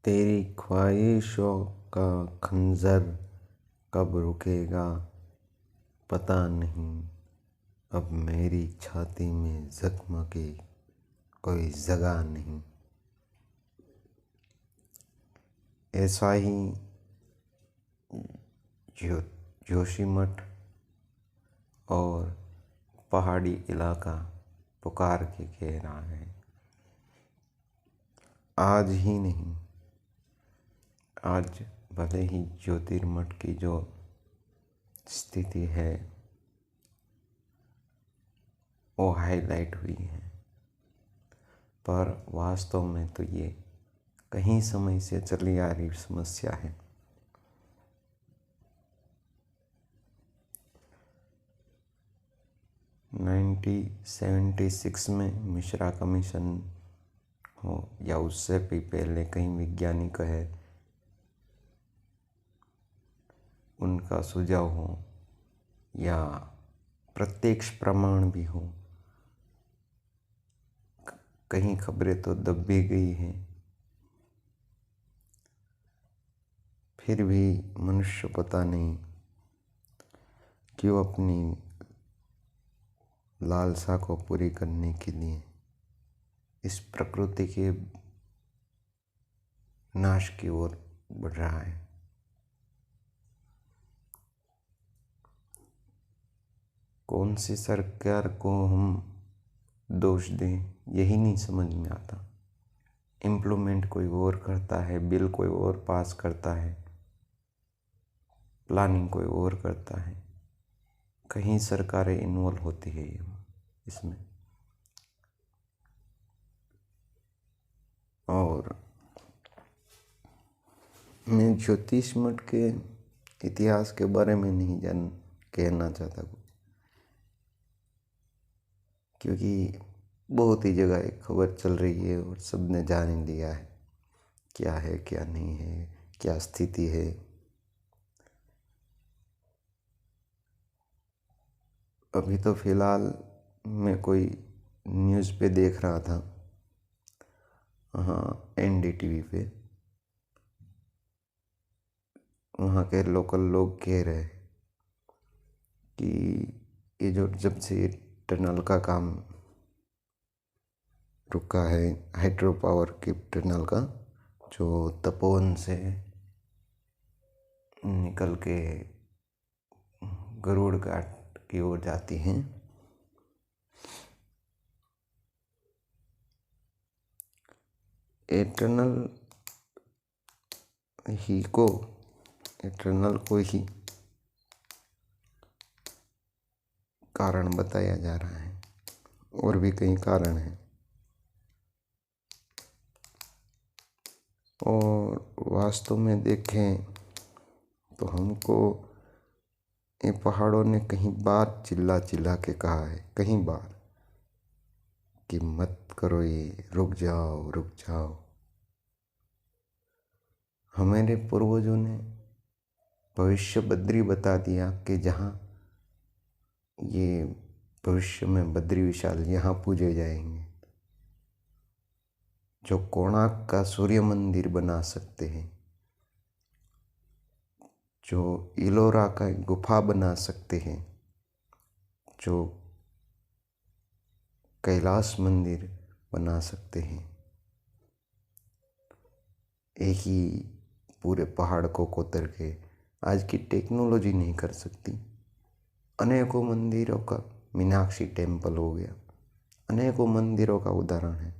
तेरी ख्वाहिशों का खंजर कब रुकेगा पता नहीं। अब मेरी छाती में जख्म की कोई जगह नहीं। ऐसा ही जोशीमठ और पहाड़ी इलाका पुकार के कह रहा है, आज ही नहीं, आज भले ही ज्योतिर्मठ की जो स्थिति है वो हाईलाइट हुई है, पर वास्तव में तो ये कहीं समय से चली आ रही समस्या है। (1976) में मिश्रा कमीशन हो या उससे भी पहले कई वैज्ञानिक है, उनका सुझाव हो या प्रत्यक्ष प्रमाण भी हो, कहीं खबरें तो दब भी गई हैं, फिर भी मनुष्य पता नहीं क्यों अपनी लालसा को पूरी करने के लिए इस प्रकृति के नाश की ओर बढ़ रहा है। कौन सी सरकार को हम दोष दें, यही नहीं समझ में आता। इम्प्लीमेंट कोई और करता है, बिल कोई और पास करता है, प्लानिंग कोई और करता है, कहीं सरकारें इन्वॉल्व होती है इसमें। और मैं ज्योतिष मठ के इतिहास के बारे में नहीं कहना चाहता कुछ, क्योंकि बहुत ही जगह एक खबर चल रही है और सबने जान लिया है क्या है क्या नहीं है, क्या स्थिति है। अभी तो फिलहाल मैं कोई न्यूज़ पे देख रहा था, हाँ NDTV पे, वहाँ के लोकल लोग कह रहे हैं कि ये जो जब से टनल का काम रुका है, हाइड्रो पावर की टनल का, जो तपोवन से निकल के गरुड़ घाट की ओर जाती हैं, टनल को ही कारण बताया जा रहा है, और भी कई कारण हैं। और वास्तव में देखें तो हमको ये पहाड़ों ने कहीं बार चिल्ला चिल्ला के कहा है, कहीं बार, कि मत करो ये, रुक जाओ रुक जाओ। हमारे पूर्वजों ने भविष्य बद्री बता दिया कि जहाँ ये भविष्य में बद्री विशाल यहाँ पूजे जाएंगे, जो कोणार्क का सूर्य मंदिर बना सकते हैं, जो इलोरा का गुफा बना सकते हैं, जो कैलाश मंदिर बना सकते हैं, एक ही पूरे पहाड़ को कोतर के आज की टेक्नोलॉजी नहीं कर सकती। अनेकों मंदिरों का, मीनाक्षी टेम्पल हो गया, अनेकों मंदिरों का उदाहरण है,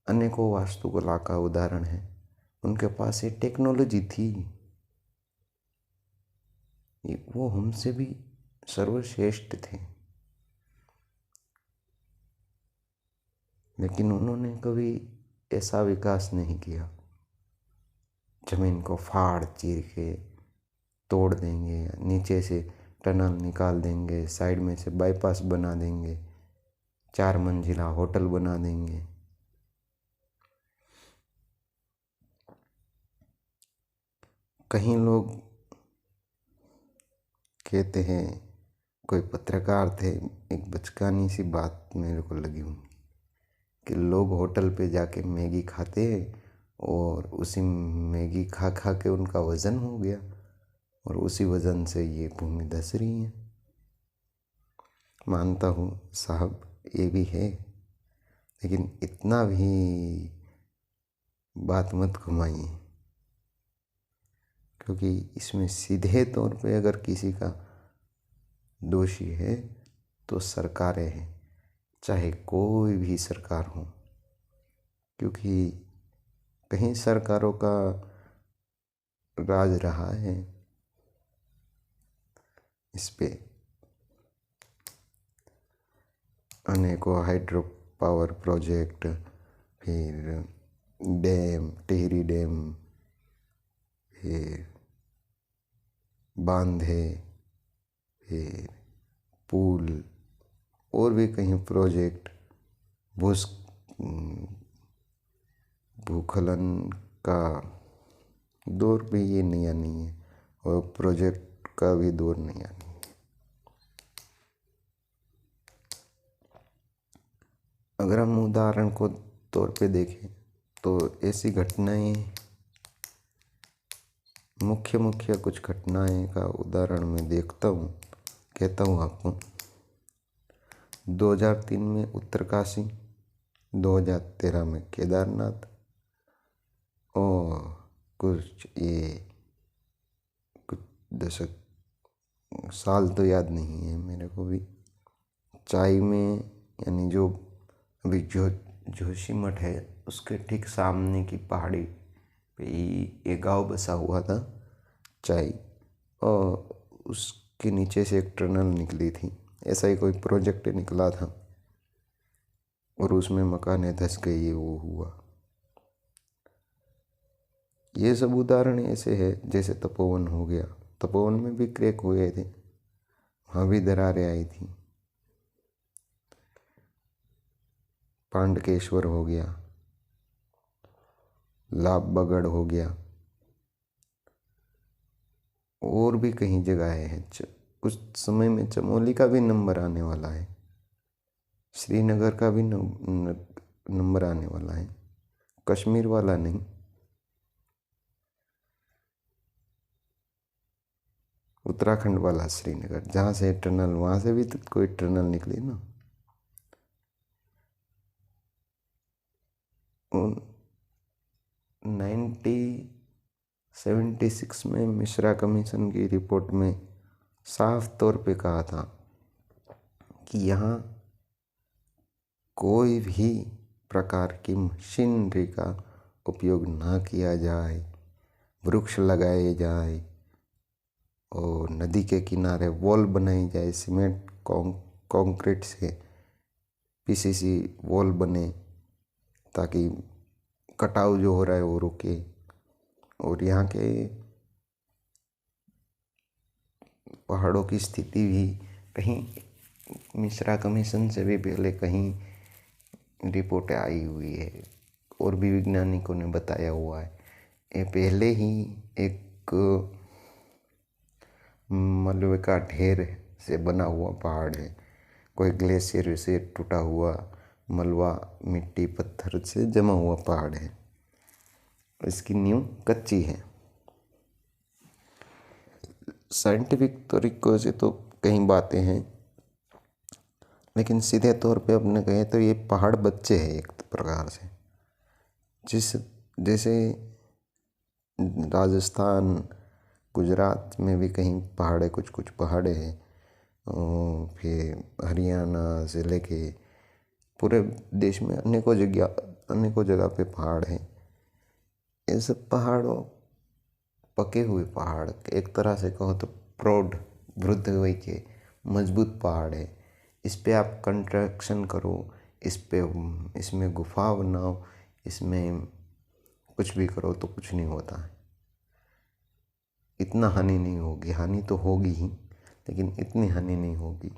अनेकों वास्तुकला का उदाहरण है। उनके पास ये टेक्नोलॉजी थी, वो हमसे भी सर्वश्रेष्ठ थे, लेकिन उन्होंने कभी ऐसा विकास नहीं किया। जमीन को फाड़ चीर के तोड़ देंगे, नीचे से टनल निकाल देंगे, साइड में से बाईपास बना देंगे, 4 मंजिला होटल बना देंगे। कहीं लोग कहते हैं, कोई पत्रकार थे, एक बचकानी सी बात मेरे को लगी उनकी, कि लोग होटल पे जाके मैगी खाते हैं और उसी मैगी खा खा के उनका वज़न हो गया और उसी वज़न से ये भूमि धंस रही है। मानता हूँ साहब ये भी है, लेकिन इतना भी बात मत घुमाइए, क्योंकि इसमें सीधे तौर पे अगर किसी का दोषी है तो सरकारें हैं, चाहे कोई भी सरकार हो, क्योंकि कहीं सरकारों का राज रहा है इस पे। अनेकों हाइड्रो पावर प्रोजेक्ट, फिर डैम, टिहरी डैम, फिर बांधे, फिर पुल और भी कहीं प्रोजेक्ट, भूस्खलन का दौर भी ये नया नहीं है और प्रोजेक्ट का भी दौर नया नहीं है। अगर हम उदाहरण को तौर पे देखें तो ऐसी घटनाएं, मुख्य कुछ घटनाएं का उदाहरण मैं देखता हूँ, कहता हूँ आपको। 2003 में उत्तरकाशी, 2013 में केदारनाथ, और कुछ दशक, साल तो याद नहीं है मेरे को भी, चाई में, यानी जो अभी जोशीमठ है उसके ठीक सामने की पहाड़ी पे एक गांव बसा हुआ था चाई, और उसके नीचे से एक टनल निकली थी। ऐसा ही कोई प्रोजेक्ट निकला था और उसमें मकानें धंस गई, ये वो हुआ। ये सब उदाहरण ऐसे है, जैसे तपोवन हो गया, तपोवन में भी क्रैक हुए थे, वहाँ भी दरारें आई थी। पांडकेश्वर हो गया, लाभबगड़ हो गया, और भी कई जगहें हैं। कुछ समय में चमोली का भी नंबर आने वाला है, श्रीनगर का भी नंबर आने वाला है, कश्मीर वाला नहीं। उत्तराखंड वाला श्रीनगर, जहाँ से टनल, वहाँ से भी तो कोई टनल निकली ना। 1976 में मिश्रा कमीशन की रिपोर्ट में साफ तौर पे कहा था कि यहाँ कोई भी प्रकार की मशीनरी का उपयोग ना किया जाए, वृक्ष लगाए जाए और नदी के किनारे वॉल बनाई जाए, सीमेंट कंक्रीट से पीसीसी वॉल बने, ताकि कटाव जो हो रहा है वो रुके। और यहाँ के पहाड़ों की स्थिति भी कहीं मिश्रा कमीशन से भी पहले कहीं रिपोर्टें आई हुई है और भी वैज्ञानिकों ने बताया हुआ है। ये पहले ही एक मलबे का ढेर से बना हुआ पहाड़ है, कोई ग्लेशियर से टूटा हुआ मलबा, मिट्टी पत्थर से जमा हुआ पहाड़ है, इसकी नींव कच्ची है। साइंटिफिक तरीकों से तो कई बातें हैं, लेकिन सीधे तौर पे अपने कहें तो ये पहाड़ बच्चे हैं एक प्रकार से। जैसे राजस्थान, गुजरात में भी कहीं पहाड़े, कुछ पहाड़े हैं, और फिर हरियाणा से लेके पूरे देश में अनेकों जगह पे पहाड़ हैं। ये सब पहाड़ों, पके हुए पहाड़, एक तरह से कहो तो प्रौढ़, वृद्ध हुए के मजबूत पहाड़ है। इस पे आप कंस्ट्रक्शन करो, इसमें गुफा बनाओ, इसमें कुछ भी करो तो कुछ नहीं होता है, इतना हानि नहीं होगी। हानि तो होगी ही, लेकिन इतनी हानि नहीं होगी।